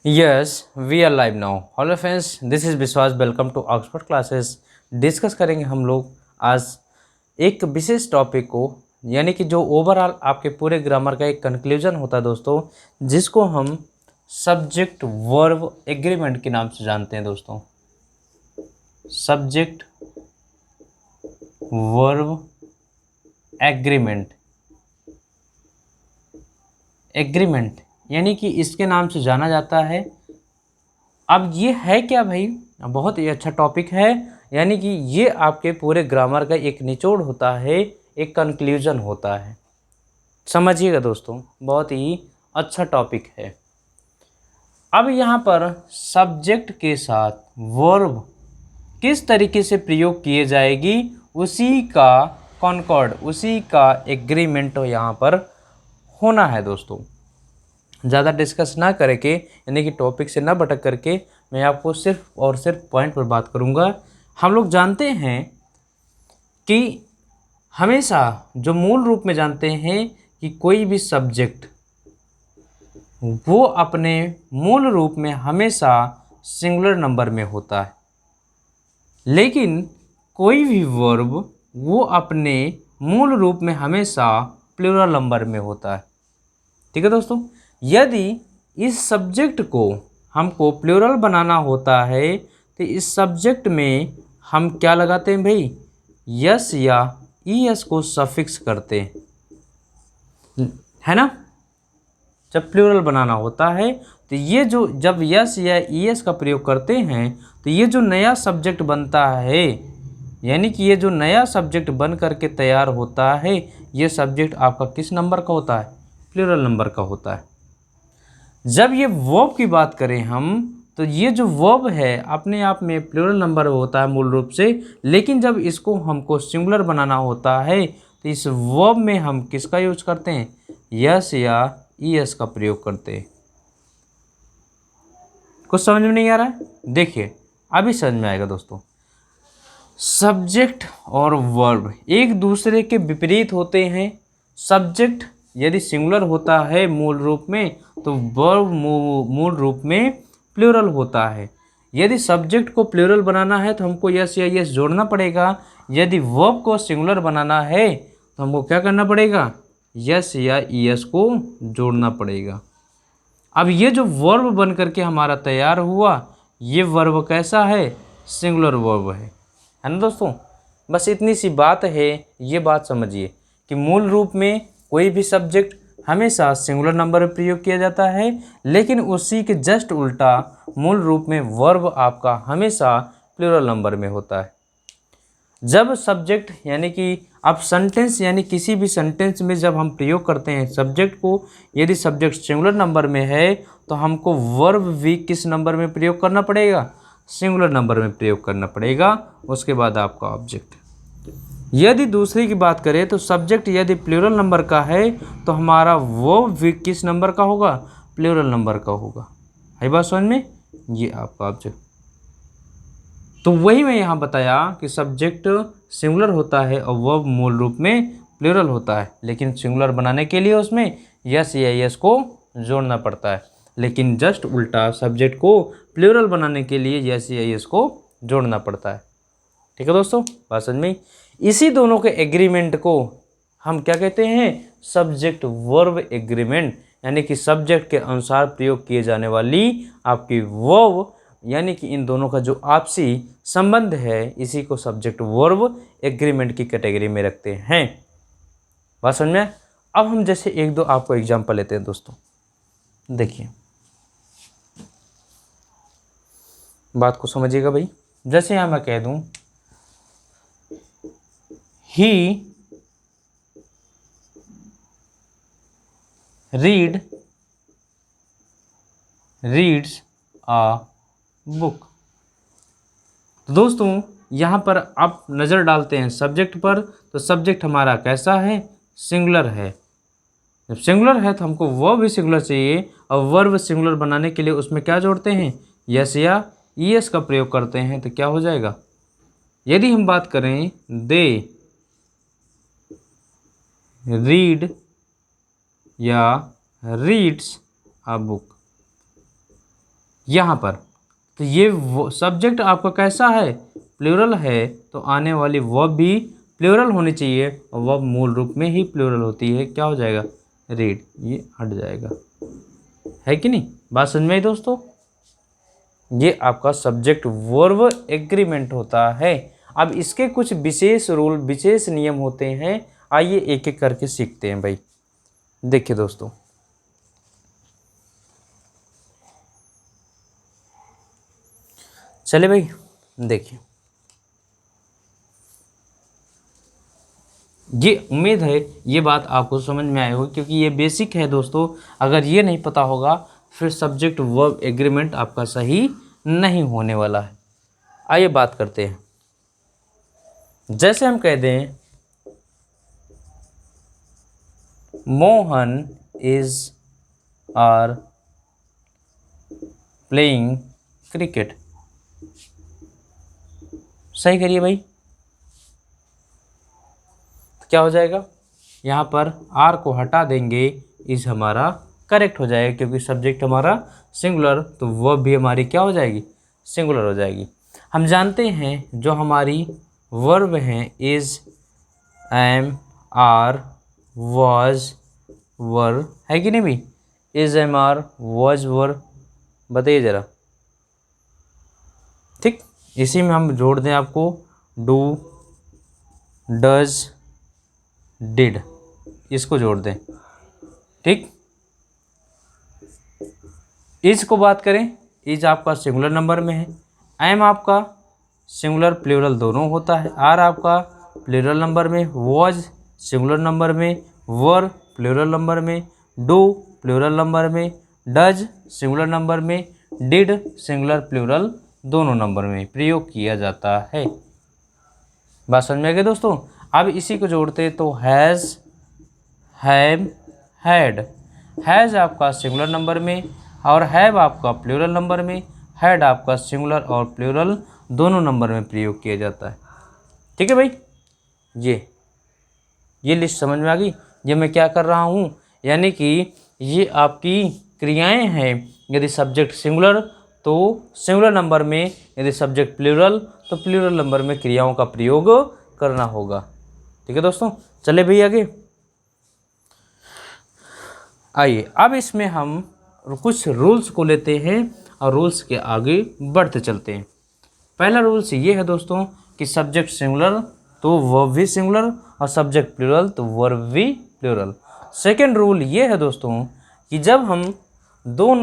Yes, we are live now. Hello friends, this is Vishwas. Welcome to Oxford classes. Discuss करेंगे हम लोग आज एक विशेष टॉपिक को, यानी कि जो ओवरऑल आपके पूरे ग्रामर का एक कंक्लूजन होता है दोस्तों, जिसको हम सब्जेक्ट वर्ब एग्रीमेंट के नाम से जानते हैं दोस्तों. सब्जेक्ट वर्ब एग्रीमेंट एग्रीमेंट यानी कि इसके नाम से जाना जाता है. अब ये है क्या भाई? बहुत ही अच्छा टॉपिक है. यानी कि ये आपके पूरे ग्रामर का एक निचोड़ होता है, एक कंक्लूजन होता है. समझिएगा दोस्तों, बहुत ही अच्छा टॉपिक है. अब यहाँ पर सब्जेक्ट के साथ वर्ब किस तरीके से प्रयोग किए जाएगी, उसी का कॉन्कॉर्ड, उसी का एग्रीमेंट यहाँ पर होना है दोस्तों. ज़्यादा डिस्कस ना करके, यानी कि टॉपिक से ना भटक करके, मैं आपको सिर्फ और सिर्फ पॉइंट पर बात करूँगा. हम लोग जानते हैं कि हमेशा जो मूल रूप में जानते हैं कि कोई भी सब्जेक्ट वो अपने मूल रूप में हमेशा सिंगुलर नंबर में होता है, लेकिन कोई भी वर्ब वो अपने मूल रूप में हमेशा प्लूरल नंबर में होता है. ठीक है दोस्तों. यदि इस सब्जेक्ट को हमको प्लूरल बनाना होता है तो इस सब्जेक्ट में हम क्या लगाते हैं भाई? यस या ईएस को सफिक्स करते हैं, है ना. जब प्लूरल बनाना होता है तो ये जो जब यस या ईएस का प्रयोग करते हैं तो ये जो नया सब्जेक्ट बनता है, यानी कि ये जो नया सब्जेक्ट बन करके तैयार होता है, ये सब्जेक्ट आपका किस नंबर का होता है? प्लूरल नंबर का होता है. जब ये वर्ब की बात करें हम, तो ये जो वर्ब है अपने आप में प्लूरल नंबर होता है मूल रूप से, लेकिन जब इसको हमको सिंगुलर बनाना होता है तो इस वर्ब में हम किसका यूज करते हैं? यस या ईएस का प्रयोग करते हैं. कुछ समझ में नहीं आ रहा है? देखिए अभी समझ में आएगा दोस्तों. सब्जेक्ट और वर्ब एक दूसरे के विपरीत होते हैं. सब्जेक्ट यदि सिंगुलर होता है मूल रूप में, तो वर्ब मूल रूप में प्लूरल होता है. यदि सब्जेक्ट को प्लूरल बनाना है तो हमको यस या यस जोड़ना पड़ेगा. यदि वर्ब को सिंगुलर बनाना है तो हमको क्या करना पड़ेगा? यस या ईएस को जोड़ना पड़ेगा. अब ये जो वर्ब बन करके हमारा तैयार हुआ, ये वर्ब कैसा है? सिंगुलर वर्ब है ना दोस्तों. बस इतनी सी बात है. ये बात समझिए कि मूल रूप में कोई भी सब्जेक्ट हमेशा सिंगुलर नंबर में प्रयोग किया जाता है, लेकिन उसी के जस्ट उल्टा मूल रूप में वर्ब आपका हमेशा प्लूरल नंबर में होता है. जब सब्जेक्ट यानी कि आप सेंटेंस, यानी किसी भी सेंटेंस में जब हम प्रयोग करते हैं सब्जेक्ट को, यदि सब्जेक्ट सिंगुलर नंबर में है तो हमको वर्ब भी किस नंबर में प्रयोग करना पड़ेगा? सिंगुलर नंबर में प्रयोग करना पड़ेगा. उसके बाद आपका ऑब्जेक्ट. यदि दूसरी की बात करें तो सब्जेक्ट यदि प्लूरल नंबर का है तो हमारा वर्ब भी किस नंबर का होगा? प्लूरल नंबर का होगा. है बात समझ में? ये आपका ऑब्जेक्ट. तो वही मैं यहाँ बताया कि सब्जेक्ट सिंगुलर होता है और वर्ब मूल रूप में प्लूरल होता है, लेकिन सिंगुलर बनाने के लिए उसमें यस या यस को जोड़ना पड़ता है, लेकिन जस्ट उल्टा सब्जेक्ट को प्लूरल बनाने के लिए यस या यस को जोड़ना पड़ता है. ठीक है दोस्तों, बात समझ में? इसी दोनों के एग्रीमेंट को हम क्या कहते हैं? Subject verb agreement. यानी कि सब्जेक्ट के अनुसार प्रयोग किए जाने वाली आपकी वर्ब, यानी कि इन दोनों का जो आपसी संबंध है, इसी को सब्जेक्ट वर्ब एग्रीमेंट की कैटेगरी में रखते हैं. बात समझ में? अब हम जैसे एक दो आपको एग्जांपल लेते हैं दोस्तों. देखिए बात को समझिएगा भाई. जैसे यहाँ मैं कह दूं ही रीड्स अ बुक. तो दोस्तों यहाँ पर आप नज़र डालते हैं सब्जेक्ट पर, तो सब्जेक्ट हमारा कैसा है? सिंगुलर है. जब सिंगुलर है तो हमको वर्ब भी सिंगुलर चाहिए, और वर्ब सिंगुलर बनाने के लिए उसमें क्या जोड़ते हैं? यस या ईएस का प्रयोग करते हैं. तो क्या हो जाएगा? यदि हम बात करें दे रीड या रीड्स अ बुक, यहाँ पर। तो ये सब्जेक्ट आपका कैसा है, प्लूरल है, तो आने वाली वर्ब भी प्लूरल होनी चाहिए, और वर्ब मूल रूप में ही प्लूरल होती है। क्या हो जाएगा, रीड, ये हट जाएगा, है कि नहीं। बात समझ में आई दोस्तों। ये आपका सब्जेक्ट वर्ब एग्रीमेंट होता है। अब इसके कुछ विशेष रूल, विशेष नियम होते हैं। आइए एक एक करके सीखते हैं भाई। देखिए दोस्तों, चले भाई, देखिए, ये उम्मीद है ये बात आपको समझ में आई होगी, क्योंकि ये बेसिक है दोस्तों। अगर ये नहीं पता होगा फिर सब्जेक्ट वर्ब एग्रीमेंट आपका सही नहीं होने वाला है। आइए बात करते हैं। जैसे हम कह दें Mohan is are playing cricket, सही करिए भाई। क्या हो जाएगा, यहाँ पर आर को हटा देंगे, इस हमारा करेक्ट हो जाएगा, क्योंकि सब्जेक्ट हमारा सिंगुलर, तो वर्ब भी हमारी क्या हो जाएगी, सिंगुलर हो जाएगी। हम जानते हैं जो हमारी वर्ब हैं इज, एम, आर, वाज, वर, है कि नहीं भाई। इज, एम, आर, वाज, वर, बताइए ज़रा। ठीक, इसी में हम जोड़ दें आपको डू, डज, डिड, इसको जोड़ दें। ठीक, इज को बात करें, इज आपका सिंगुलर नंबर में है, एम आपका सिंगुलर प्लूरल दोनों होता है, आर आपका प्लूरल नंबर में, वॉज सिंगुलर नंबर में, वर प्लूरल नंबर में, डू प्लूरल नंबर में, डज सिंगुलर नंबर में, डिड सिंगुलर प्लूरल दोनों नंबर में प्रयोग किया जाता है। बात समझ में आ गई दोस्तों। अब इसी को जोड़ते तो हैज़, हैव, हैड, हैज़ आपका सिंगुलर नंबर में और हैव आपका प्लूरल नंबर में, हैड आपका सिंगुलर और प्लूरल दोनों नंबर में प्रयोग किया जाता है। ठीक है भाई, ये लिस्ट समझ में आ गई। ये मैं क्या कर रहा हूँ, यानी कि ये आपकी क्रियाएं हैं। यदि सब्जेक्ट सिंगुलर तो सिंगुलर नंबर में, यदि सब्जेक्ट प्लूरल तो प्लूरल नंबर में क्रियाओं का प्रयोग करना होगा। ठीक है दोस्तों, चले भैया आगे। आइए अब इसमें हम कुछ रूल्स को लेते हैं और रूल्स के आगे बढ़ते चलते हैं। पहला रूल्स ये है दोस्तों कि सब्जेक्ट सिंगुलर तो वर्ब भी सिंगुलर और सब्जेक्ट प्लूरल तो वर्ब भी प्लूरल। सेकंड रूल ये है दोस्तों कि जब हम दो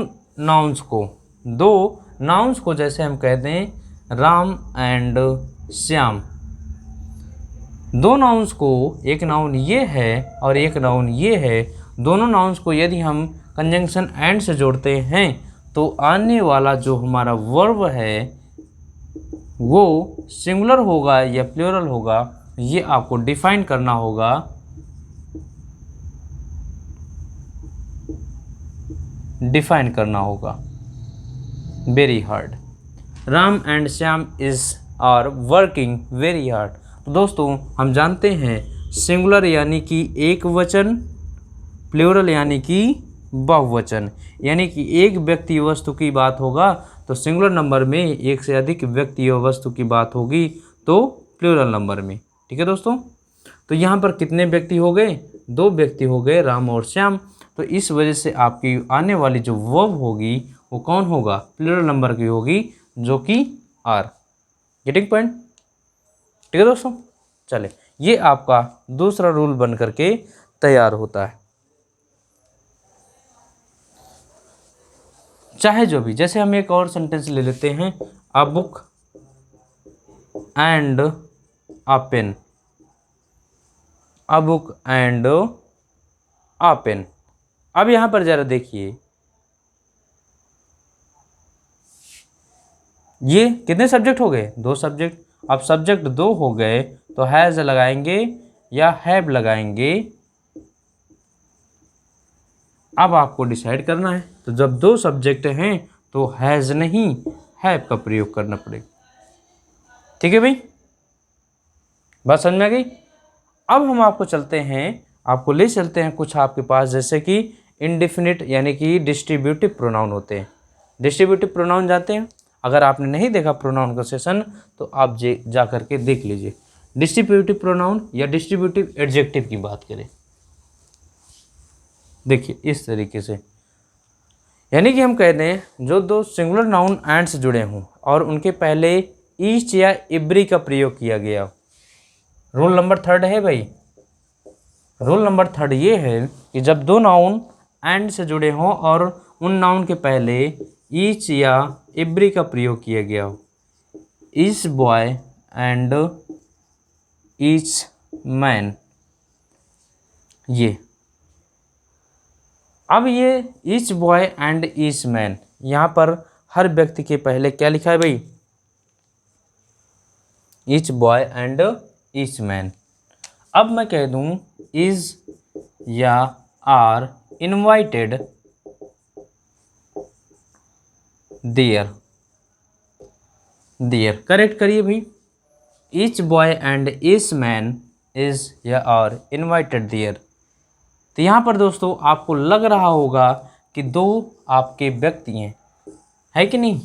नाउन्स को जैसे हम कहते हैं राम एंड श्याम, दो नाउन्स को, एक नाउन ये है और एक नाउन ये है, दोनों नाउन्स को यदि हम कंजंक्शन एंड से जोड़ते हैं तो आने वाला जो हमारा वर्ब है वो सिंगुलर होगा या प्लूरल होगा, ये आपको डिफाइन करना होगा। Very hard, Ram and Shyam is are working very hard. तो दोस्तों हम जानते हैं सिंगुलर यानी कि एक वचन, प्लूरल यानी कि बहुवचन, यानी कि एक व्यक्ति वस्तु की बात होगा तो सिंगुलर नंबर में, एक से अधिक व्यक्ति और वस्तु की बात होगी तो प्लूरल नंबर में। ठीक है दोस्तों, तो यहाँ पर कितने व्यक्ति हो गए, दो व्यक्ति हो गए, राम और श्याम। तो इस वजह से आपकी आने वाली जो वर्ब होगी वो कौन होगा, प्लूरल नंबर की होगी, जो कि आर। Getting point. ठीक है दोस्तों, चले, ये आपका दूसरा रूल बन करके तैयार होता है। चाहे जो भी, जैसे हम एक और सेंटेंस ले लेते हैं, a book and a pen, a book and a pen. अब यहां पर जरा देखिए, ये कितने सब्जेक्ट हो गए, दो सब्जेक्ट। अब सब्जेक्ट दो हो गए तो हैज लगाएंगे या हैव लगाएंगे, अब आपको डिसाइड करना है। तो जब दो सब्जेक्ट हैं तो हैज नहीं हैव का प्रयोग करना पड़ेगा। ठीक है भाई, बात समझ में आ गई। अब हम आपको ले चलते हैं कुछ आपके पास, जैसे कि इंडेफिनिट यानी कि डिस्ट्रीब्यूटिव प्रोनाउन होते हैं। डिस्ट्रीब्यूटिव प्रोनाउन जानते हैं? अगर आपने नहीं देखा प्रोनाउन का सेशन तो आप जा करके देख लीजिए। डिस्ट्रीब्यूटिव प्रोनाउन या डिस्ट्रीब्यूटिव एडजेक्टिव की बात करें, देखिए इस तरीके से, यानी कि हम कह रहे हैं जो दो सिंगुलर नाउन एंड से जुड़े हों और उनके पहले ईच या एवरी का प्रयोग किया गया। रूल नंबर 3 है भाई, रूल नंबर 3 ये है कि जब दो नाउन एंड से जुड़े हों और उन नाउन के पहले ईच या एवरी का प्रयोग किया गया हो। Each boy and each man, ये अब ये each boy and each man, यहाँ पर हर व्यक्ति के पहले क्या लिखा है भाई? Each boy and each man. अब मैं कह दूं इज या are invited there, there correct करिए भाई। Each boy and each man is या आर इनवाइटेड देयर। तो यहाँ पर दोस्तों आपको लग रहा होगा कि दो आपके व्यक्ति हैं, है कि नहीं?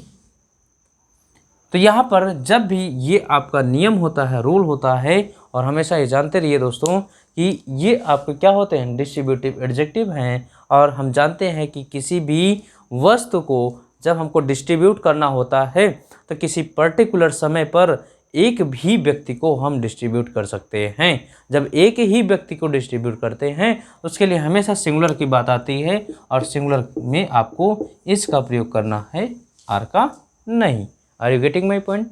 तो यहाँ पर जब भी ये आपका नियम होता है, रूल होता है, और हमेशा ये जानते रहिए दोस्तों कि ये आपके क्या होते हैं? डिस्ट्रीब्यूटिव एडजेक्टिव हैं। और हम जानते हैं कि किसी भी वस्तु को जब हमको डिस्ट्रीब्यूट करना होता है तो किसी पर्टिकुलर समय पर एक भी व्यक्ति को हम डिस्ट्रीब्यूट कर सकते हैं। जब एक ही व्यक्ति को डिस्ट्रीब्यूट करते हैं उसके लिए हमेशा सिंगुलर की बात आती है, और सिंगुलर में आपको इसका प्रयोग करना है, आर का नहीं। Are you getting my point?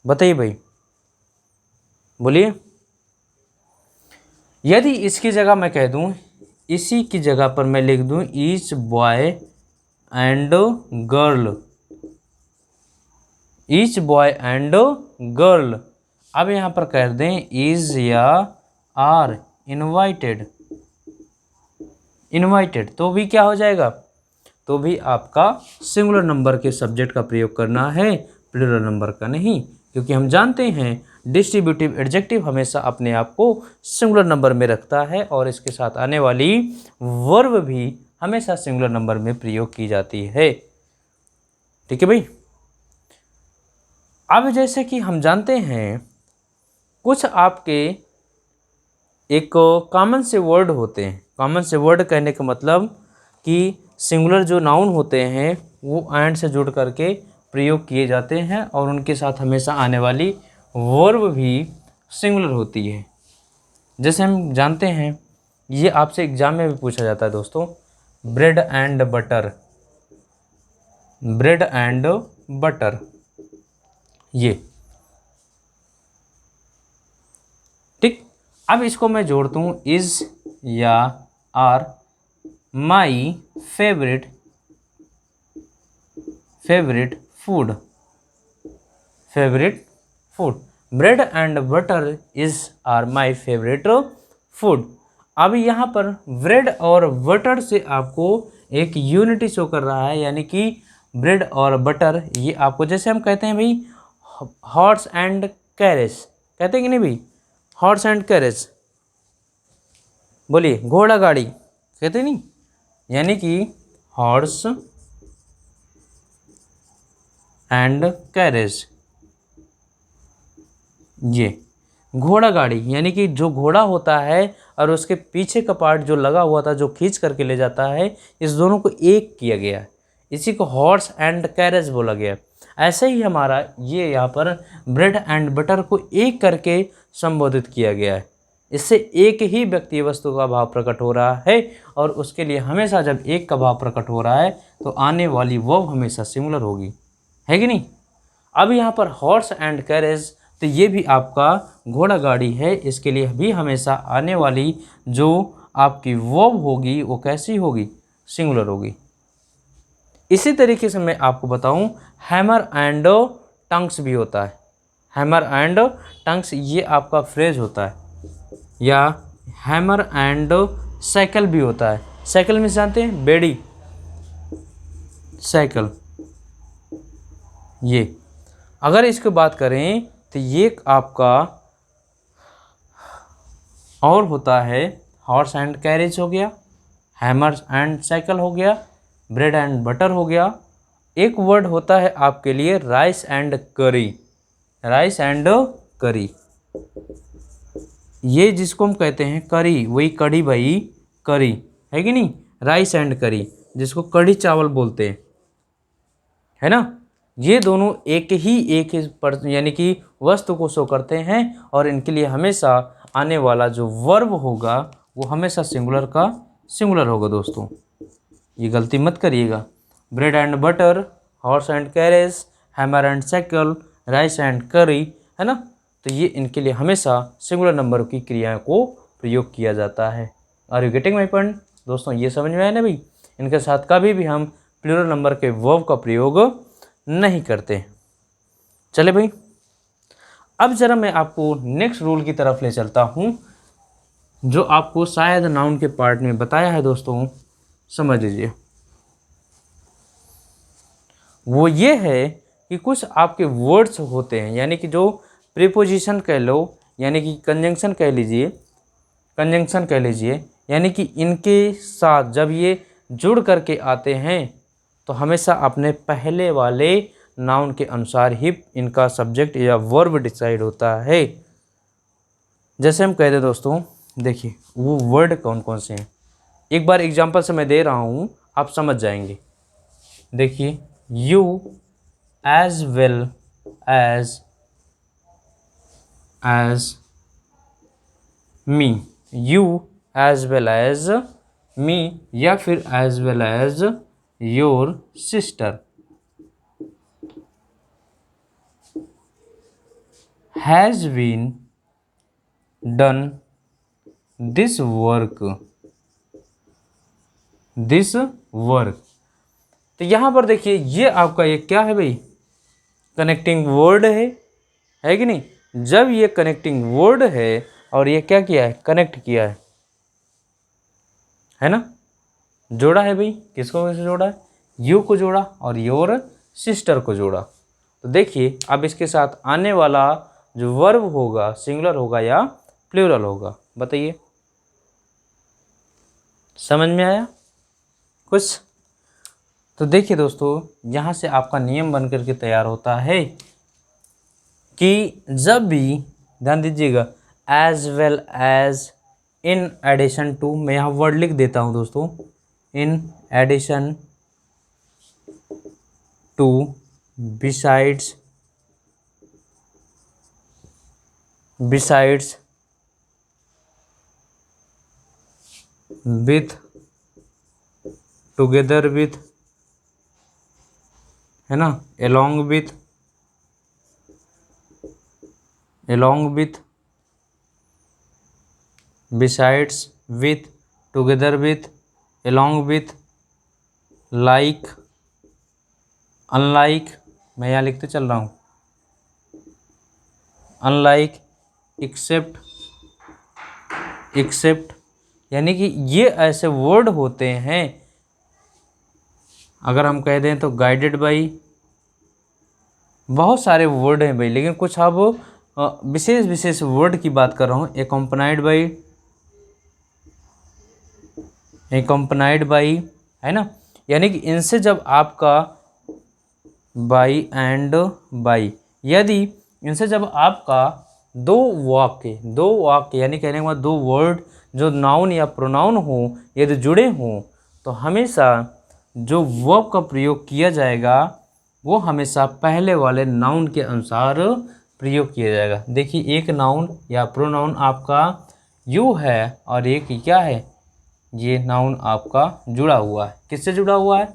बताइए भाई, बोलिए। यदि इसकी जगह मैं कह दूं, इसी की जगह पर मैं लिख दूं each boy and girl, each boy and girl. अब यहाँ पर कर दें इज या आर इनवाइटेड, इनवाइटेड, तो भी क्या हो जाएगा? तो भी आपका सिंगुलर नंबर के सब्जेक्ट का प्रयोग करना है, प्लूरल नंबर का नहीं, क्योंकि हम जानते हैं डिस्ट्रीब्यूटिव एडजेक्टिव हमेशा अपने आप को सिंगुलर नंबर में रखता है और इसके साथ आने वाली वर्ब भी हमेशा सिंगुलर नंबर में प्रयोग की जाती है। ठीक है भाई। अब जैसे कि हम जानते हैं कुछ आपके एक कॉमन से वर्ड होते हैं। कॉमन से वर्ड कहने का मतलब कि सिंगुलर जो नाउन होते हैं वो एंड से जुड़ करके प्रयोग किए जाते हैं और उनके साथ हमेशा आने वाली वर्ब भी सिंगुलर होती है। जैसे हम जानते हैं, ये आपसे एग्जाम में भी पूछा जाता है दोस्तों, bread and butter, bread and butter, ये ठीक। अब इसको मैं जोड़ता हूँ इज या are my favourite food, favourite food, bread and butter is are my favourite food. अब यहाँ पर ब्रेड और बटर से आपको एक यूनिटी शो कर रहा है, यानी कि ब्रेड और बटर ये आपको, जैसे हम कहते हैं भाई हॉर्स एंड कैरेज, कहते हैं कि नहीं भाई? हॉर्स एंड कैरेज, बोलिए, घोड़ा गाड़ी कहते नहीं, यानी कि हॉर्स एंड कैरेज, ये घोड़ा गाड़ी, यानी कि जो घोड़ा होता है और उसके पीछे का पार्ट जो लगा हुआ था जो खींच करके ले जाता है, इस दोनों को एक किया गया है, इसी को हॉर्स एंड कैरेज बोला गया। ऐसे ही हमारा ये यहाँ पर ब्रेड एंड बटर को एक करके संबोधित किया गया है। इससे एक ही व्यक्ति वस्तु का भाव प्रकट हो रहा है और उसके लिए हमेशा जब एक का भाव प्रकट हो रहा है तो आने वाली वर्ब हमेशा सिंगुलर होगी, है कि नहीं? अब यहाँ पर हॉर्स एंड कैरेज, तो ये भी आपका घोड़ा गाड़ी है, इसके लिए भी हमेशा आने वाली जो आपकी वर्ब होगी वो कैसी होगी? सिंगुलर होगी। इसी तरीके से मैं आपको बताऊं हैमर एंड टंग्स भी होता है। हैमर एंड टंग्स ये आपका फ्रेज होता है, या हैमर एंड साइकिल भी होता है। साइकिल में जानते हैं बेड़ी, साइकिल, ये अगर इसकी बात करें तो ये आपका और होता है हॉर्स एंड कैरेज हो गया, हैमर एंड साइकिल हो गया, ब्रेड एंड बटर हो गया, एक वर्ड होता है आपके लिए राइस एंड करी। राइस एंड करी, ये जिसको हम कहते हैं करी, वही कढ़ी भाई, करी है कि नहीं। राइस एंड करी जिसको कढ़ी चावल बोलते हैं, है ना। ये दोनों एक ही यानी कि वस्तु को शो करते हैं, और इनके लिए हमेशा आने वाला जो वर्ब होगा वो हमेशा सिंगुलर का सिंगुलर होगा दोस्तों, ये गलती मत करिएगा। Bread and butter, horse and carriage, hammer and cycle, rice and करी, है ना। तो ये इनके लिए हमेशा सिंगुलर नंबर की क्रियाओं को प्रयोग किया जाता है। Are you getting my point दोस्तों, ये समझ में आया ना भाई। इनके साथ कभी भी हम प्लूरल नंबर के वर्ब का प्रयोग नहीं करते। चले भाई, अब जरा मैं आपको नेक्स्ट रूल की तरफ ले चलता हूँ, जो आपको शायद नाउन के पार्ट में बताया है दोस्तों, समझ लीजिए। वो ये है कि कुछ आपके वर्ड्स होते हैं, यानी कि जो प्रीपोजिशन कह लो, यानी कि कंजंक्शन कह लीजिए, यानी कि इनके साथ जब ये जुड़ करके आते हैं तो हमेशा अपने पहले वाले नाउन के अनुसार ही इनका सब्जेक्ट या वर्ब डिसाइड होता है। जैसे हम कहते हैं दोस्तों, देखिए वो वर्ड कौन कौन से हैं, एक बार एग्जांपल से मैं दे रहा हूँ, आप समझ जाएंगे। देखिए, you as well as me, you as well as me, या फिर as well as your sister, has been done this work, तो यहाँ पर देखिए ये आपका ये क्या है भाई, कनेक्टिंग वर्ड है कि नहीं। जब ये कनेक्टिंग वर्ड है और ये क्या किया है, कनेक्ट किया है ना, जोड़ा है भाई, किसको किससे जोड़ा है, यू को जोड़ा और योर सिस्टर को जोड़ा। तो देखिए अब इसके साथ आने वाला जो वर्ब होगा सिंगुलर होगा या प्लूरल होगा, बताइए, समझ में आया कुछ। तो देखिए दोस्तों, यहाँ से आपका नियम बन करके तैयार होता है कि जब भी, ध्यान दीजिएगा, as well as, in addition to, मैं यहाँ वर्ड लिख देता हूँ दोस्तों, in addition to, besides, with, together with, है ना, along with, besides with, together with, along with, like, unlike, मैं यहाँ लिखते चल रहा हूँ, unlike, except, यानी कि ये ऐसे वर्ड होते हैं, अगर हम कह दें तो गाइडेड बाई, बहुत सारे वर्ड हैं भाई, लेकिन कुछ अब विशेष वर्ड की बात कर रहा हूँ। एक्कम्पनाइड बाई, है ना, यानी कि इनसे जब आपका बाई एंड बाई, यदि इनसे जब आपका दो वाक्य यानी कहने के बाद दो वर्ड जो नाउन या प्रोनाउन हो यदि जुड़े हों, तो हमेशा जो वर्ब का प्रयोग किया जाएगा वो हमेशा पहले वाले नाउन के अनुसार प्रयोग किया जाएगा। देखिए, एक नाउन या प्रोनाउन आपका यू है और एक क्या है, ये नाउन आपका जुड़ा हुआ है, किससे जुड़ा हुआ है,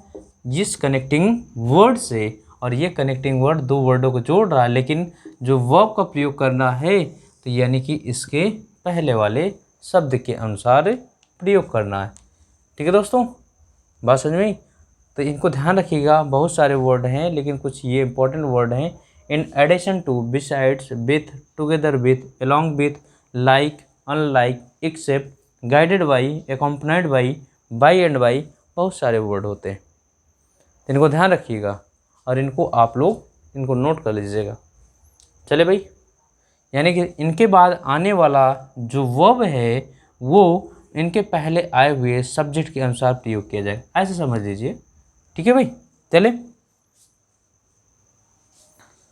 जिस कनेक्टिंग वर्ड से, और ये कनेक्टिंग वर्ड दो वर्डों को जोड़ रहा है, लेकिन जो वर्ब का प्रयोग करना है तो यानी कि इसके पहले वाले शब्द के अनुसार प्रयोग करना है। ठीक है दोस्तों, बात समझ में। तो इनको ध्यान रखिएगा, बहुत सारे वर्ड हैं लेकिन कुछ ये इंपॉर्टेंट वर्ड हैं। In addition to, besides, with, together with, along with, like, unlike, except, guided by, accompanied by, by and by, बहुत सारे वर्ड होते हैं। तो इनको ध्यान रखिएगा और इनको आप लोग इनको नोट कर लीजिएगा। चले भाई, यानी कि इनके बाद आने वाला जो वर्ब है वो इनके पहले आए हुए सब्जेक्ट के अनुसार प्रयोग किया जाए, ऐसे समझ लीजिए। ठीक है भाई, चले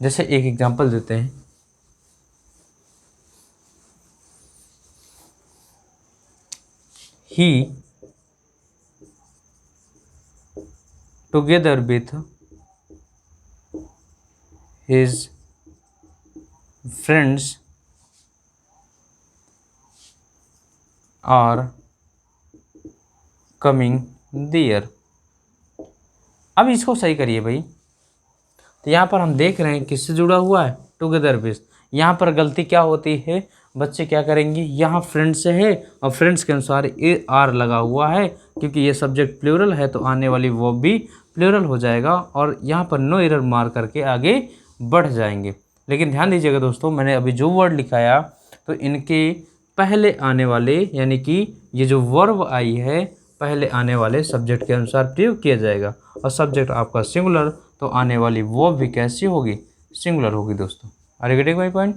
जैसे एक एग्जांपल देते हैं, he together with his friends are coming there. अब इसको सही करिए भाई। तो यहाँ पर हम देख रहे हैं किससे जुड़ा हुआ है, टुगेदर विथ। यहाँ पर गलती क्या होती है, बच्चे क्या करेंगे, यहाँ फ्रेंड्स से है और फ्रेंड्स के अनुसार ए आर लगा हुआ है, क्योंकि ये सब्जेक्ट प्लूरल है तो आने वाली वो भी प्लूरल हो जाएगा और यहाँ पर नो एरर मार करके आगे बढ़ जाएंगे। लेकिन ध्यान दीजिएगा दोस्तों, मैंने अभी जो वर्ड लिखाया तो इनके पहले आने वाले, यानी कि ये जो वर्ब आई है पहले आने वाले सब्जेक्ट के अनुसार प्रयोग किया जाएगा, और सब्जेक्ट आपका सिंगुलर तो आने वाली वो भी कैसी होगी, सिंगुलर होगी दोस्तों। Are you getting my point?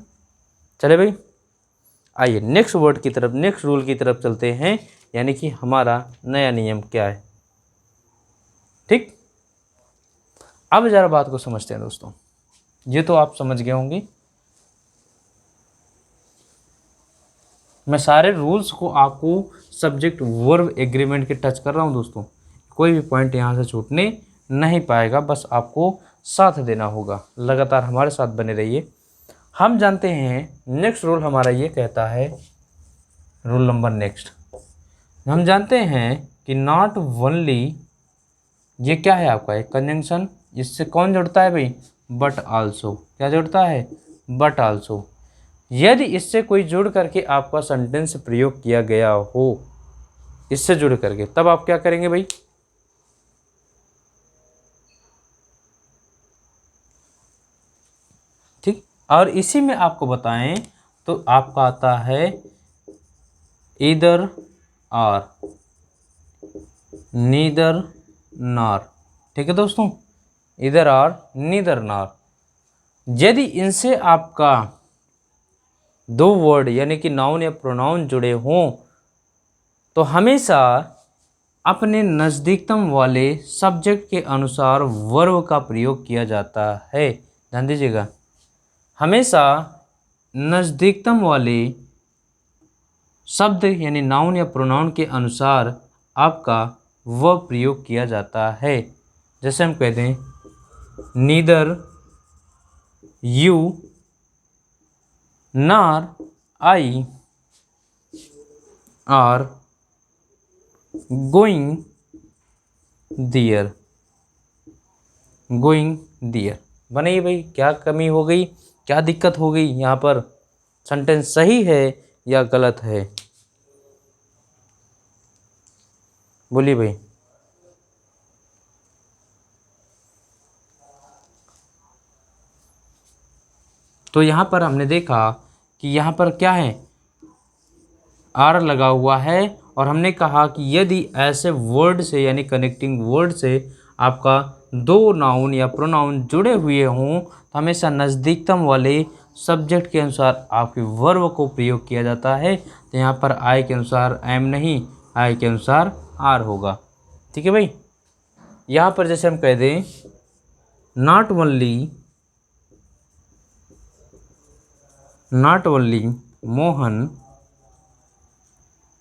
चले भाई, आइए नेक्स्ट वर्ड की तरफ, नेक्स्ट रूल की तरफ चलते हैं, यानी कि हमारा नया नियम क्या है। ठीक, अब जरा बात को समझते हैं दोस्तों। ये तो आप समझ गए होंगे, मैं सारे रूल्स को आपको सब्जेक्ट वर्ब एग्रीमेंट के टच कर रहा हूँ दोस्तों। कोई भी पॉइंट यहाँ से छूटने नहीं पाएगा, बस आपको साथ देना होगा, लगातार हमारे साथ बने रहिए। हम जानते हैं नेक्स्ट रूल हमारा ये कहता है, रूल नंबर नेक्स्ट, हम जानते हैं कि नॉट ओनली, ये क्या है आपका एक कंजंक्शन, इससे कौन जुड़ता है भाई, बट आल्सो। क्या जुड़ता है, बट आल्सो। यदि इससे कोई जुड़ करके आपका सेंटेंस प्रयोग किया गया हो, इससे जुड़ करके, तब आप क्या करेंगे भाई, ठीक। और इसी में आपको बताएं तो आपका आता है ईदर आर, नीदर नॉर। ठीक है दोस्तों, ईदर आर नीदर नॉर। यदि इनसे आपका दो वर्ड यानी कि नाउन या प्रोनाउन जुड़े हों तो हमेशा अपने नज़दीकतम वाले सब्जेक्ट के अनुसार वर्ब का प्रयोग किया जाता है। ध्यान दीजिएगा, हमेशा नज़दीकतम वाले शब्द यानी नाउन या प्रोनाउन के अनुसार आपका वर्ब प्रयोग किया जाता है। जैसे हम कहते हैं neither you nor I are going there, going there. बने भाई, क्या कमी हो गई, क्या दिक्कत हो गई, यहाँ पर सेंटेंस सही है या गलत है, बोलिए भाई। तो यहाँ पर हमने देखा कि यहाँ पर क्या है, आर लगा हुआ है, और हमने कहा कि यदि ऐसे वर्ड से यानी कनेक्टिंग वर्ड से आपका दो नाउन या प्रोनाउन जुड़े हुए हों तो हमेशा नज़दीकतम वाले सब्जेक्ट के अनुसार आपके वर्ब को प्रयोग किया जाता है। तो यहाँ पर आई के अनुसार एम नहीं, आई के अनुसार आर होगा। ठीक है भाई, यहाँ पर जैसे हम कह दें not only Mohan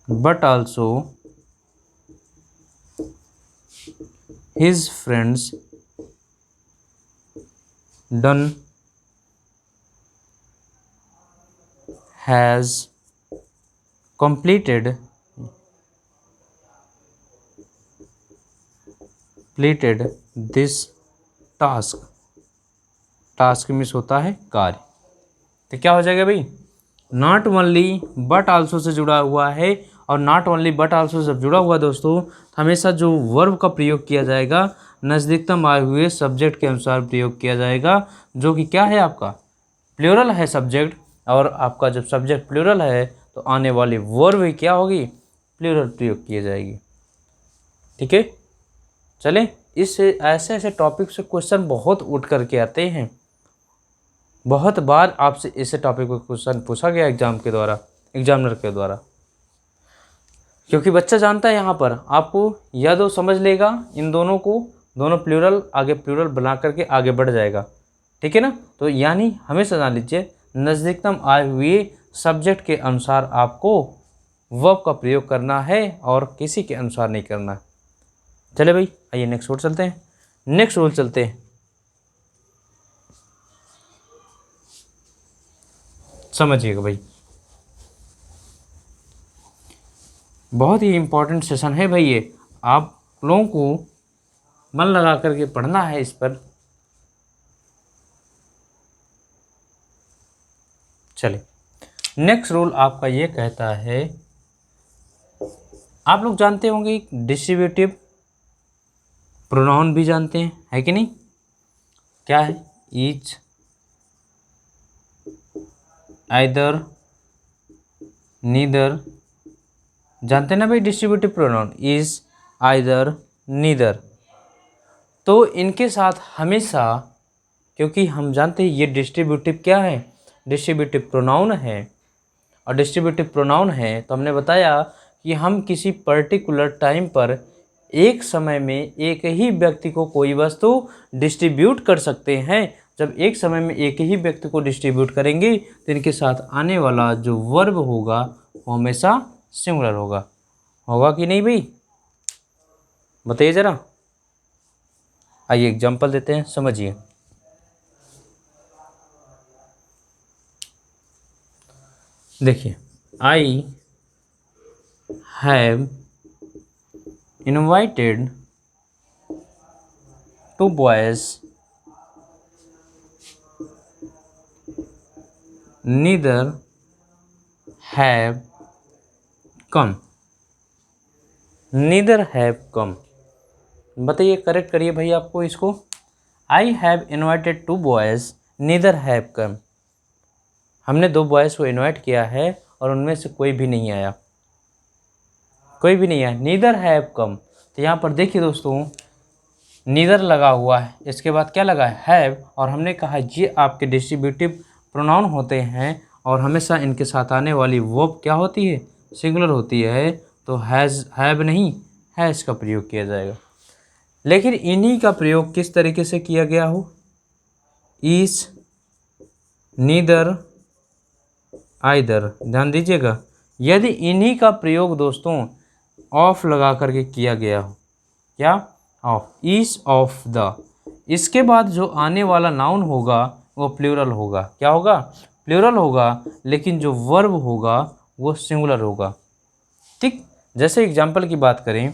but also his friends done has completed this task। Task miss होता है कार्य, तो क्या हो जाएगा भाई, not only but also say जुड़ा हुआ है, और not only but also say जुड़ा हुआ दोस्तों हमेशा जो वर्ब का प्रयोग किया जाएगा नज़दीकतम आए हुए सब्जेक्ट के अनुसार प्रयोग किया जाएगा, जो कि क्या है आपका प्लूरल है सब्जेक्ट, और आपका जब सब्जेक्ट प्लूरल है तो आने वाली वर्ब भी क्या होगी, प्लूरल प्रयोग की जाएगी। ठीक है, चलें, इससे ऐसे ऐसे टॉपिक से क्वेश्चन बहुत उठ करके आते हैं, बहुत बार आपसे इस टॉपिक पर क्वेश्चन पूछा गया एग्जाम के द्वारा, एग्जामिनर के द्वारा, क्योंकि बच्चा जानता है यहाँ पर आपको या तो समझ लेगा इन दोनों को, दोनों प्लूरल आगे प्लूरल बना करके आगे बढ़ जाएगा, ठीक है ना। तो यानी हमेशा जान लीजिए नज़दीकतम आए हुए सब्जेक्ट के अनुसार आपको वर्ब का प्रयोग करना है और किसी के अनुसार नहीं करना। चले भाई आइए नेक्स्ट रूल चलते हैं। नेक्स्ट रूल चलते हैं, समझिएगा भाई, बहुत ही इम्पोर्टेंट सेशन है भाई ये, आप लोगों को मन लगा करके पढ़ना है इस पर। चले नेक्स्ट रूल आपका ये कहता है, आप लोग जानते होंगे डिस्ट्रीब्यूटिव प्रोनाउन भी जानते हैं, है कि नहीं। क्या है, ईच, आइदर, नीदर, जानते हैं ना भाई distributive pronoun is, either, neither. तो इनके साथ हमेशा, क्योंकि हम जानते हैं ये डिस्ट्रीब्यूटिव क्या है, डिस्ट्रीब्यूटिव प्रोनाउन है, और डिस्ट्रीब्यूटिव प्रोनाउन है तो हमने बताया कि हम किसी पर्टिकुलर टाइम पर एक समय में एक ही व्यक्ति को कोई वस्तु डिस्ट्रीब्यूट कर सकते हैं। जब एक समय में एक ही व्यक्ति को डिस्ट्रीब्यूट करेंगे तो इनके साथ आने वाला जो वर्ब होगा वो हमेशा सिंगुलर होगा। होगा कि नहीं भाई, बताइए ज़रा। आइए एग्जांपल देते हैं, समझिए। देखिए, I have invited two boys, neither have come. Neither have come, बताइए करेक्ट करिए भाई आपको इसको। I have invited two boys, neither have come. हमने 2 बॉयज़ को इनवाइट किया है और उनमें से कोई भी नहीं आया, कोई भी नहीं आया, नीदर हैव कम। तो यहाँ पर देखिए दोस्तों, नीदर लगा हुआ है, इसके बाद क्या लगा है, हैव, और हमने कहा ये आपके डिस्ट्रीब्यूटिव प्रोनाउन होते हैं और हमेशा इनके साथ आने वाली वर्ब क्या होती है, सिंगुलर होती है। तो हैज़, हैव नहीं, हैज़ का प्रयोग किया जाएगा। लेकिन इन्हीं का प्रयोग किस तरीके से किया गया हो, इस, नीदर, आइदर, ध्यान दीजिएगा। यदि इन्हीं का प्रयोग दोस्तों ऑफ लगा करके किया गया हो, क्या, ऑफ, ईच ऑफ द, इसके बाद जो आने वाला नाउन होगा वो प्लूरल होगा। क्या होगा, प्लूरल होगा, लेकिन जो वर्ब होगा वो सिंगुलर होगा। ठीक, जैसे एग्जाम्पल की बात करें,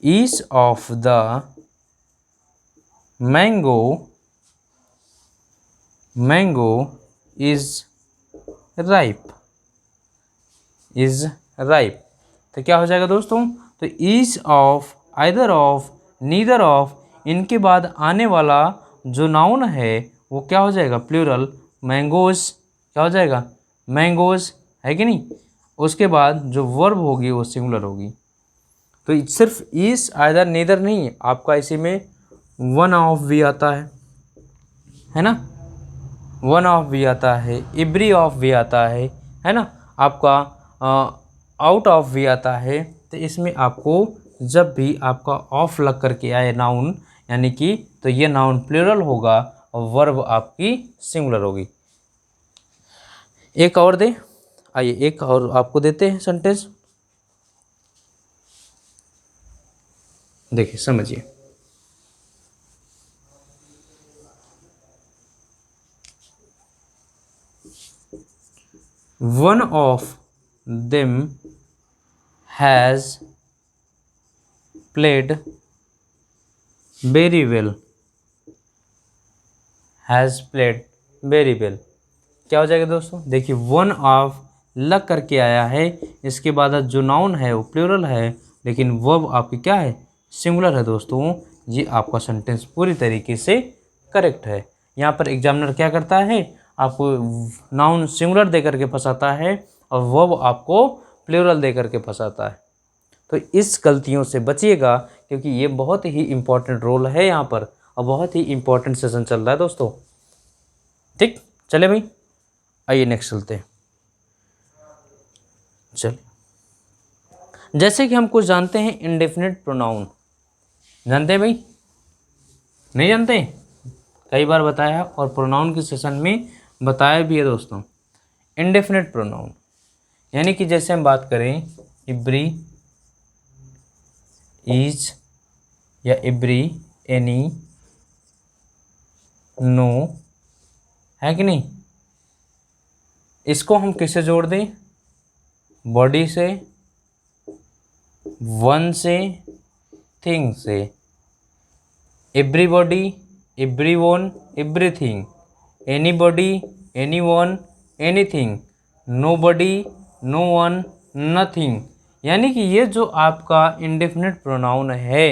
each of the mango, mango is ripe, is ripe. तो क्या हो जाएगा दोस्तों, तो each of, either of, neither of, इनके बाद आने वाला जो नाउन है वो क्या हो जाएगा, प्लूरल, मैंगोज, क्या हो जाएगा, मैंगोज, है कि नहीं। उसके बाद जो वर्ब होगी वो सिंगुलर होगी। तो सिर्फ ईच, आइदर, नीदर नहीं, आपका इसी में वन ऑफ भी आता है ना, वन ऑफ भी आता है, एवरी ऑफ भी आता है ना, आपका आउट ऑफ भी आता है। तो इसमें आपको जब भी आपका ऑफ लग करके आए नाउन, यानी कि तो ये नाउन प्लूरल होगा और वर्ब आपकी सिंगुलर होगी। एक और दे, आइए एक और आपको देते हैं सेंटेंस, देखिए समझिए। One of them has played very well, has played very well. क्या हो जाएगा दोस्तों, देखिए वन ऑफ लग करके आया है, इसके बाद जो नाउन है वो प्लूरल है, लेकिन वर्ब आपकी क्या है, सिंगुलर है दोस्तों। ये आपका सेंटेंस पूरी तरीके से करेक्ट है। यहाँ पर एग्जामिनर क्या करता है, आपको नाउन सिंगुलर दे करके फंसाता है और वर्ब आपको प्लूरल दे करके फंसाता है। तो इस गलतियों से बचिएगा, क्योंकि ये बहुत ही इम्पोर्टेंट रोल है यहाँ पर और बहुत ही इम्पोर्टेंट सेशन चल रहा है दोस्तों। ठीक, चले भाई आइए नेक्स्ट चलते हैं। चलिए, जैसे कि हम कुछ जानते हैं इंडेफिनिट प्रोनाउन, जानते हैं भाई, नहीं जानते? कई बार बताया और प्रोनाउन के सेशन में बताया भी है दोस्तों। इंडेफिनिट प्रोनाउन यानी कि जैसे हम बात करें एवरी, इज या एवरी, एनी, नो, है कि नहीं, इसको हम किससे जोड़ दें? बॉडी से, वन से, थिंग से। Everybody, everyone, everything. Anybody, anyone, anything. Nobody, no one, nothing. यानी कि ये जो आपका इंडेफिनिट प्रोनाउन है,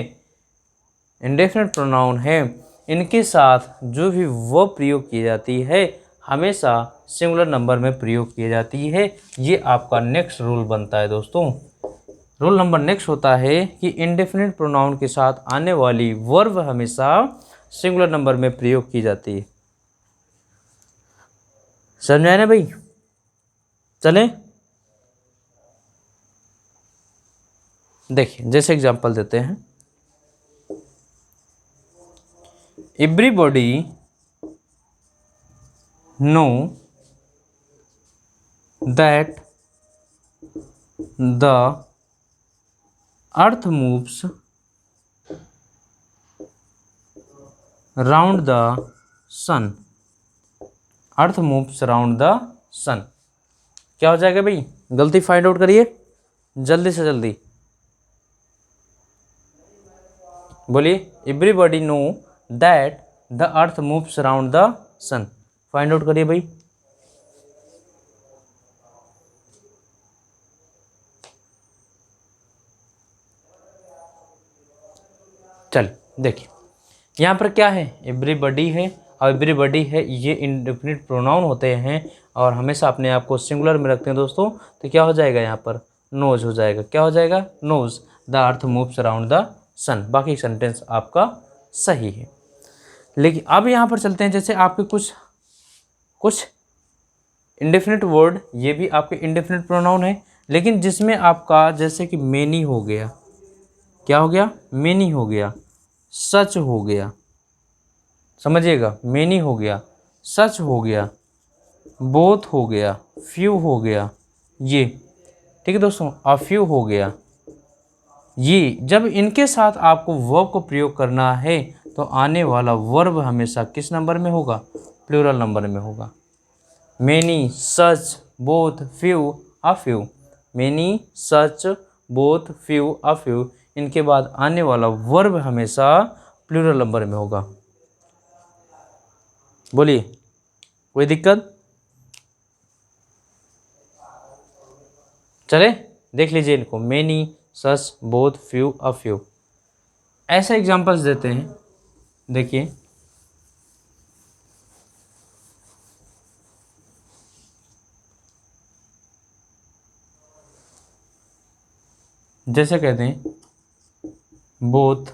इंडेफिनिट प्रोनाउन है, इनके साथ जो भी वर्ब प्रयोग की जाती है हमेशा सिंगुलर नंबर में प्रयोग की जाती है। ये आपका नेक्स्ट रूल बनता है दोस्तों। रूल नंबर नेक्स्ट होता है कि इंडेफिनिट प्रोनाउन के साथ आने वाली वर्ब हमेशा सिंगुलर नंबर में प्रयोग की जाती है। समझ आए ना भाई? चलें, देखिए जैसे एग्जांपल देते हैं। Everybody know that the earth moves round the sun. Earth moves round the sun. क्या हो जाएगा भाई? गलती फाइंड आउट करिए जल्दी से जल्दी, बोलिए। Everybody know that the earth moves round the sun. Find out करिए भाई। चल देखिए यहाँ पर क्या है, एवरीबॉडी है और एवरीबॉडी है, ये इंडेफिनिट प्रोनाउन होते हैं और हमेशा अपने आप को सिंगुलर में रखते हैं दोस्तों। तो क्या हो जाएगा यहाँ पर? नोज हो जाएगा। क्या हो जाएगा? Knows the earth moves around the sun. बाकी सेंटेंस आपका सही है। लेकिन अब यहाँ पर चलते हैं, जैसे आपके कुछ इंडेफिनिट वर्ड, ये भी आपके इंडेफिनिट प्रोनाउन है, लेकिन जिसमें आपका जैसे कि मेनी हो गया, क्या हो गया? मेनी हो गया, सच हो गया, समझिएगा, मेनी हो गया, सच हो गया, बोथ हो गया, फ्यू हो गया, ये ठीक है दोस्तों, अ फ्यू हो गया। ये जब इनके साथ आपको वर्ब को प्रयोग करना है तो आने वाला वर्ब हमेशा किस नंबर में होगा? प्लूरल नंबर में होगा। Many, such, both, few, a few. Many, such, both, few, a few, इनके बाद आने वाला वर्ब हमेशा प्लूरल नंबर में होगा। बोलिए, कोई दिक्कत? चले देख लीजिए इनको, many, such, both, few, a few. ऐसे एग्जांपल्स देते हैं, देखिए। जैसे कहते हैं both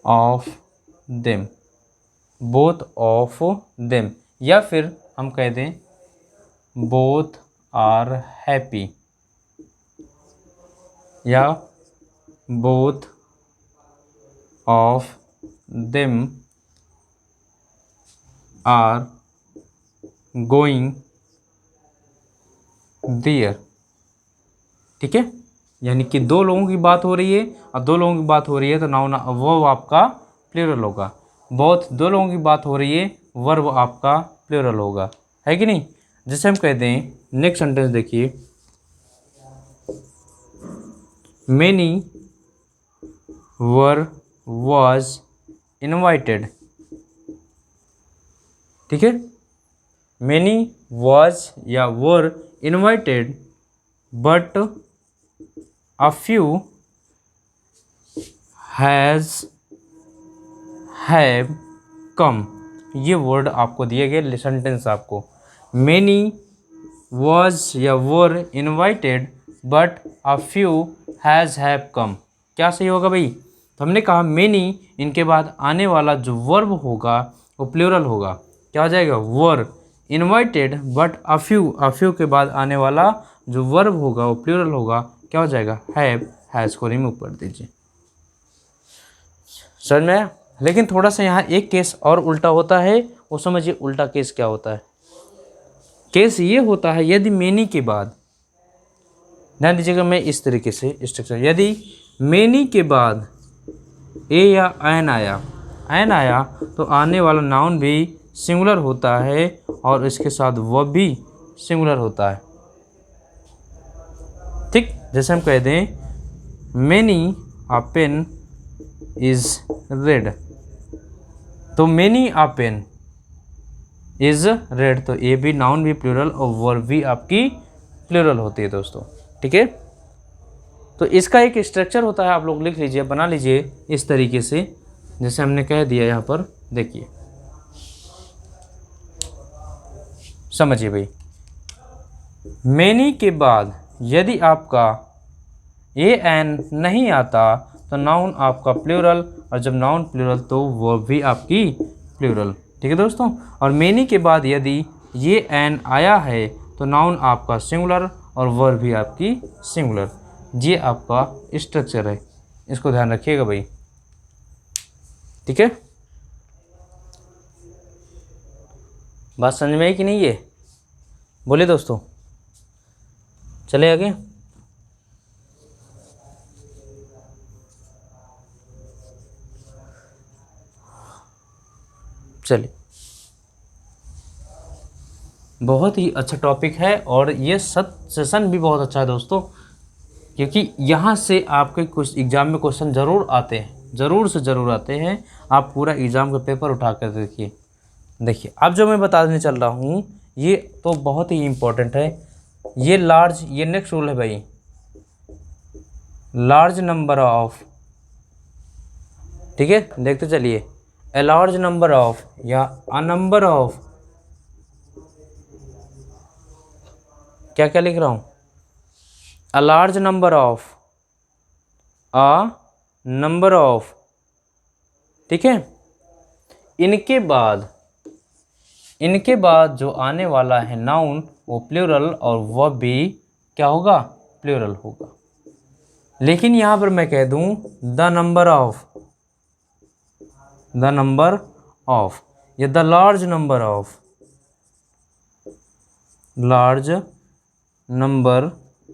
of them, both of them, या फिर हम कह दें बोथ आर हैप्पी, या both of them are going there. ठीक है, यानी कि दो लोगों की बात हो रही है और दो लोगों की बात हो रही है तो नाउन वर्ब आपका प्लूरल होगा। बोथ दो लोगों की बात हो रही है, वर्ब आपका प्लूरल होगा, है कि नहीं? जैसे हम कहते हैं, नेक्स्ट सेंटेंस देखिए, मेनी वर वाज इनवाइटेड। ठीक है, मेनी वाज या were invited but a few have come। ये वर्ड आपको दिए गए, सेंटेंस आपको many was या were invited but a few have come। क्या सही होगा भाई? तो हमने कहा many, इनके बाद आने वाला जो वर्ब होगा वो प्लूरल होगा। क्या हो जाएगा? were invited but a few के बाद आने वाला जो वर्ब होगा वो प्लूरल होगा। क्या हो जाएगा? हैव, हैज़ को रिमूव कर दीजिए। समझ में आया? लेकिन थोड़ा सा यहाँ एक केस और उल्टा होता है, वो समझिए उल्टा केस क्या होता है। केस ये होता है यदि मेनी के बाद, ध्यान दीजिएगा मैं इस तरीके से स्ट्रक्चर, यदि मेनी के बाद ए या एन आया, एन आया तो आने वाला नाउन भी सिंगुलर होता है और इसके साथ वर्ब भी सिंगुलर होता है। ठीक, जैसे हम कह दें many a pen is red, तो many a pen is red, तो ये भी नाउन भी प्लूरल और वर्ब भी आपकी प्लूरल होती है दोस्तों। ठीक है, तो इसका एक स्ट्रक्चर होता है, आप लोग लिख लीजिए, बना लीजिए इस तरीके से जैसे हमने कह दिया यहाँ पर। देखिए समझिए भाई, मैनी के बाद यदि आपका ए एन नहीं आता तो नाउन आपका प्लूरल, और जब नाउन प्लूरल तो वर्ब भी आपकी प्लूरल। ठीक है दोस्तों, और मैनी के बाद यदि ये एन आया है तो नाउन आपका सिंगुलर और वर्ब भी आपकी सिंगुलर। ये आपका स्ट्रक्चर है, इसको ध्यान रखिएगा भाई। ठीक है, बात समझ में आई कि नहीं? ये बोलिए दोस्तों, चले आगे। चलिए, बहुत ही अच्छा टॉपिक है और ये सेशन भी बहुत अच्छा है दोस्तों, क्योंकि यहाँ से आपके कुछ एग्ज़ाम में क्वेश्चन ज़रूर आते हैं, ज़रूर से ज़रूर आते हैं। आप पूरा एग्ज़ाम का पेपर उठा कर देखिए। देखिए अब जो मैं बताने चल रहा हूँ ये तो बहुत ही इम्पोर्टेंट है। ये लार्ज, ये नेक्स्ट रूल है भाई, लार्ज नंबर ऑफ, ठीक है देखते चलिए, ए लार्ज नंबर ऑफ या अ नंबर ऑफ, क्या क्या लिख रहा हूँ, a large number of, a number of, ठीक है। इनके बाद जो आने वाला है नाउन वो प्लूरल और वर्ब भी क्या होगा, प्लूरल होगा। लेकिन यहाँ पर मैं कह दूँ the number of, the number of या the large number of, large number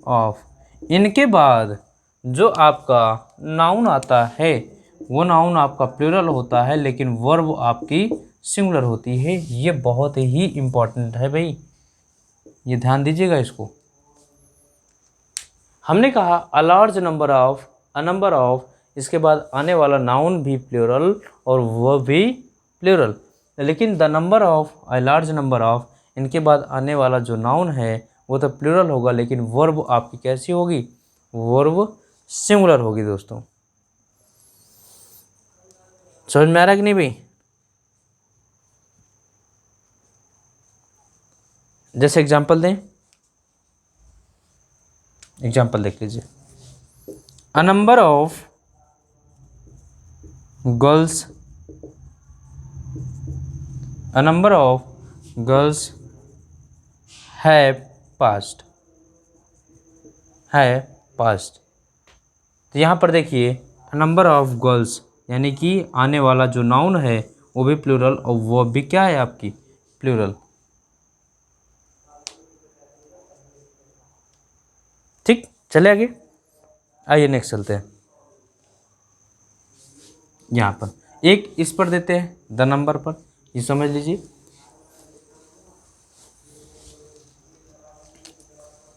of, इनके बाद जो आपका नाउन आता है वो नाउन आपका प्लूरल होता है लेकिन वर्ब आपकी सिंगुलर होती है। ये बहुत ही इम्पोर्टेंट है भाई, ये ध्यान दीजिएगा इसको। हमने कहा a large number of, a number of, इसके बाद आने वाला नाउन भी प्लूरल और वर्ब भी प्लूरल, लेकिन the number of, a large number of, इनके बाद आने वाला जो नाउन है वो तो प्लूरल होगा लेकिन वर्ब आपकी कैसी होगी, वर्ब सिंगुलर होगी दोस्तों। समझ में आ रहा है कि नहीं भाई? जैसे एग्जांपल दें, एग्जांपल देख लीजिए, a number of girls, a number of girls have past, है पास्ट। तो यहाँ पर देखिए नंबर ऑफ गर्ल्स यानी कि आने वाला जो नाउन है वो भी प्लूरल और वो भी क्या है आपकी प्लूरल। ठीक, चले आगे, आइए नेक्स्ट चलते हैं। यहाँ पर एक इस पर देते हैं द नंबर पर, ये समझ लीजिए।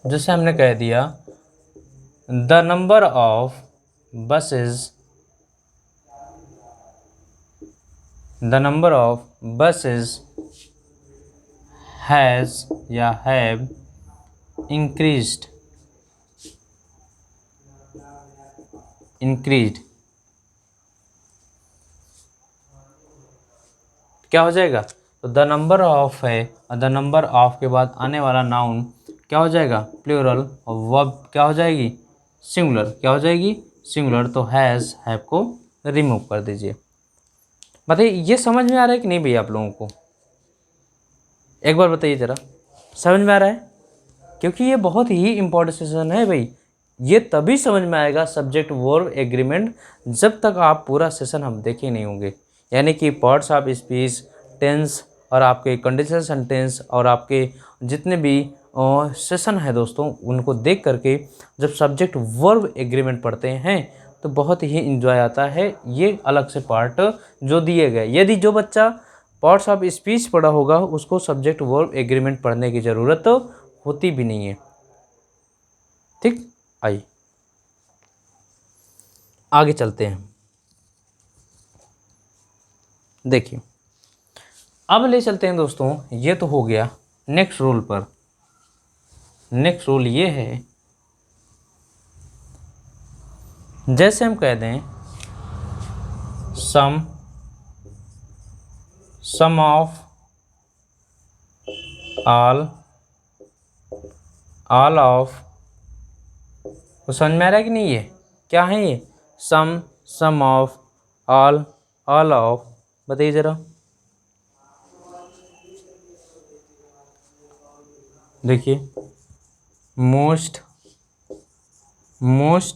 जैसे हमने कह दिया the number of buses, the number of buses has या हैव इंक्रीज्ड, इंक्रीज्ड, क्या हो जाएगा, तो द नंबर ऑफ है और द नंबर ऑफ के बाद आने वाला नाउन क्या हो जाएगा, प्लूरल, और वर्ब क्या हो जाएगी, सिंगुलर, क्या हो जाएगी, सिंगुलर। तो हैज़, हैव को रिमूव कर दीजिए। बताइए ये समझ में आ रहा है कि नहीं भैया आप लोगों को? एक बार बताइए ज़रा, समझ में आ रहा है? क्योंकि ये बहुत ही इंपॉर्टेंट सेशन है भाई, ये तभी समझ में आएगा सब्जेक्ट वर्ब एग्रीमेंट जब तक आप पूरा सेशन हम देखे नहीं होंगे। यानी कि पार्ट्स ऑफ स्पीच, टेंस और आपके कंडीशनल सेंटेंस और आपके जितने भी सेशन है दोस्तों, उनको देख करके जब सब्जेक्ट वर्ब एग्रीमेंट पढ़ते हैं तो बहुत ही इंजॉय आता है। ये अलग से पार्ट जो दिए गए, यदि जो बच्चा पार्ट्स ऑफ स्पीच पढ़ा होगा उसको सब्जेक्ट वर्ब एग्रीमेंट पढ़ने की ज़रूरत होती भी नहीं है। ठीक, आइए आगे चलते हैं। देखिए अब ले चलते हैं दोस्तों, ये तो हो गया नेक्स्ट रूल पर। नेक्स्ट रूल ये है, जैसे हम कह दें सम ऑफ ऑल ऑफ, तो समझ में आ रहा है कि नहीं? ये क्या है? ये सम ऑफ ऑल ऑफ, बताइए ज़रा। देखिए most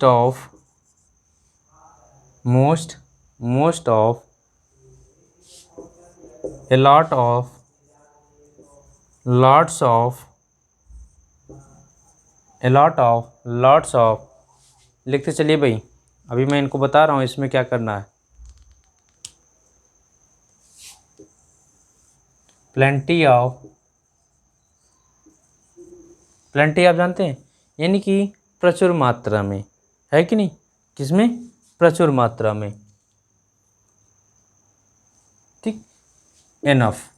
of a lot of lots of लिखते चलिए भाई। अभी मैं इनको बता रहा हूँ इसमें क्या करना है। प्लेंटी आप जानते हैं, यानी कि प्रचुर मात्रा में, है कि नहीं? किसमें? प्रचुर मात्रा में। ठीक, एनफ।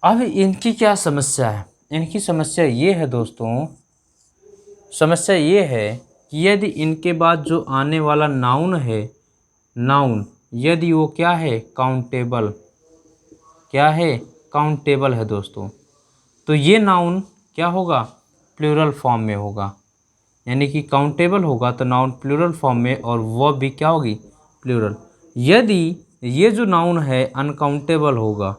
अब इनकी क्या समस्या है? इनकी समस्या ये है दोस्तों, समस्या ये है कि यदि इनके बाद जो आने वाला नाउन है, नाउन यदि वो क्या है? काउंटेबल। क्या है? काउंटेबल है दोस्तों। तो ये नाउन क्या होगा? प्लूरल फॉर्म में होगा। यानी कि काउंटेबल होगा तो नाउन प्लूरल फॉर्म में, और वर्ब भी क्या होगी? प्लूरल। यदि ये जो नाउन है अनकाउंटेबल होगा,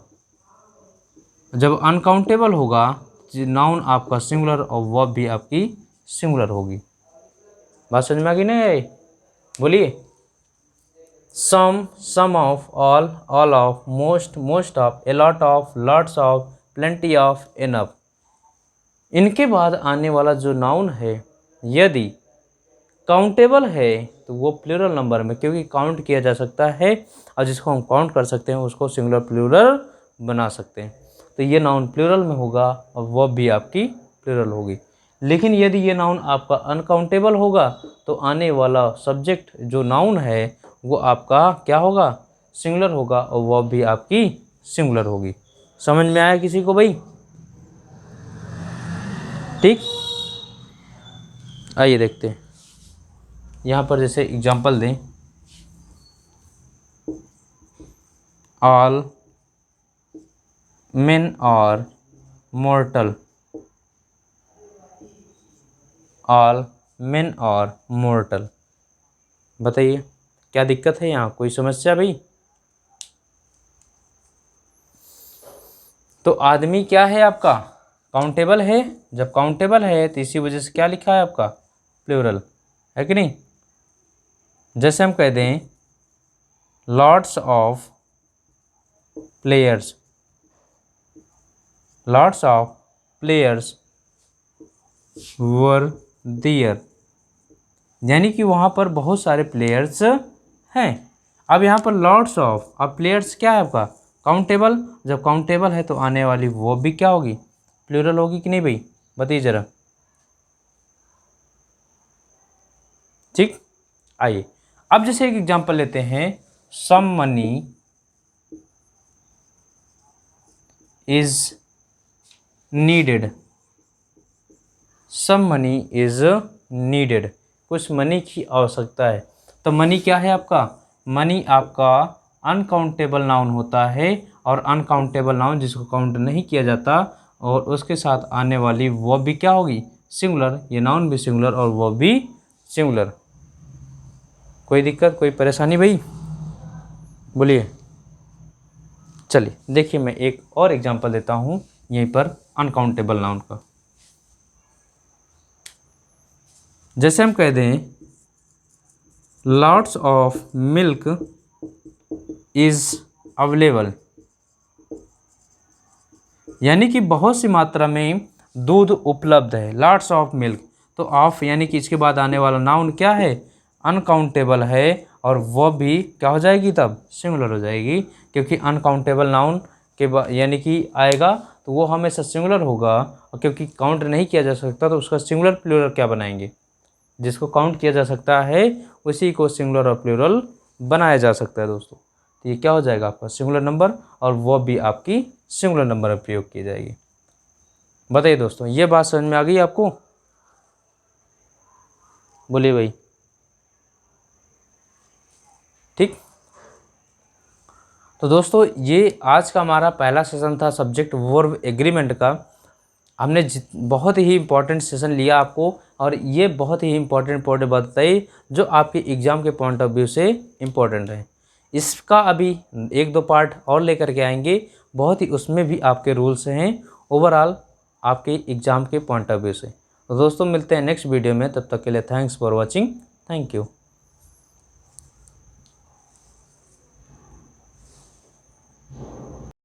जब अनकाउंटेबल होगा नाउन आपका सिंगुलर और वर्ब भी आपकी सिंगुलर होगी। बात समझ में आ गई नहीं? बोलिए। Some of, all of, most of, a lot of, lots of, plenty of, enough. इनके बाद आने वाला जो नाउन है यदि काउंटेबल है तो वो प्लूरल नंबर में, क्योंकि काउंट किया जा सकता है और जिसको हम काउंट कर सकते हैं उसको सिंगुलर प्लूरल बना सकते हैं। तो ये नाउन प्लूरल में होगा और वर्ब भी आपकी प्लूरल होगी। लेकिन यदि ये नाउन आपका अनकाउंटेबल होगा तो आने वाला सब्जेक्ट जो नाउन है वो आपका क्या होगा? सिंगुलर होगा और वर्ब भी आपकी सिंगुलर होगी। समझ में आया किसी को भाई? ठीक, आइए देखते हैं। यहाँ पर जैसे एग्जांपल दें, all men are mortal, all men are mortal. बताइए क्या दिक्कत है यहाँ? कोई समस्या भाई? तो आदमी क्या है आपका? काउंटेबल है। जब काउंटेबल है तो इसी वजह से क्या लिखा है आपका? प्लूरल, है कि नहीं? जैसे हम कह दें lots of players, lots of players were there, यानी कि वहाँ पर बहुत सारे प्लेयर्स हैं। अब यहाँ पर लॉट्स ऑफ, अब प्लेयर्स क्या है आपका? काउंटेबल। जब काउंटेबल है तो आने वाली वो भी क्या होगी? प्लूरल होगी कि नहीं भाई? बताइए ज़रा। ठीक, आइए अब जैसे एक एग्जांपल लेते हैं, some money is needed, some money is needed, कुछ मनी की आवश्यकता है। तो मनी क्या है आपका? मनी आपका अनकाउंटेबल नाउन होता है, और अनकाउंटेबल नाउन जिसको काउंट नहीं किया जाता और उसके साथ आने वाली वो भी क्या होगी? सिंगुलर। ये नाउन भी सिंगुलर और वो भी सिंगुलर। कोई दिक्कत, कोई परेशानी भाई? बोलिए। चलिए देखिए, मैं एक और एग्जांपल देता हूँ यहीं पर अनकाउंटेबल नाउन का। जैसे हम कह दें lots of milk is available, यानी कि बहुत सी मात्रा में दूध उपलब्ध है। लॉट्स ऑफ मिल्क, तो ऑफ यानी कि इसके बाद आने वाला नाउन क्या है, अनकाउंटेबल है, और वह भी क्या हो जाएगी तब, सिंगुलर हो जाएगी, क्योंकि अनकाउंटेबल नाउन के बाद यानी कि आएगा तो वो हमेशा सिंगुलर होगा, और क्योंकि काउंट नहीं किया जा सकता तो उसका सिंगुलर प्लूरल क्या बनाएंगे, जिसको काउंट किया जा सकता है उसी को सिंगुलर और प्लूरल बनाया जा सकता है दोस्तों। तो ये क्या हो जाएगा आपका सिंगुलर नंबर, और वह भी आपकी सिंगुलर नंबर में प्रयोग की जाएगी। बताइए दोस्तों, ये बात समझ में आ गई आपको? बोलिए भाई। ठीक, तो दोस्तों ये आज का हमारा पहला सेशन था सब्जेक्ट वर्ब एग्रीमेंट का। हमने बहुत ही इंपॉर्टेंट सेशन लिया आपको, और ये बहुत ही इंपॉर्टेंट बात बताई जो आपके एग्ज़ाम के पॉइंट ऑफ व्यू से इम्पोर्टेंट है। इसका अभी 1-2 पार्ट और लेकर के आएंगे, बहुत ही उसमें भी आपके रूल्स हैं ओवरऑल आपके एग्ज़ाम के पॉइंट ऑफ व्यू से। तो दोस्तों मिलते हैं नेक्स्ट वीडियो में, तब तक के लिए thanks for watching, thank you.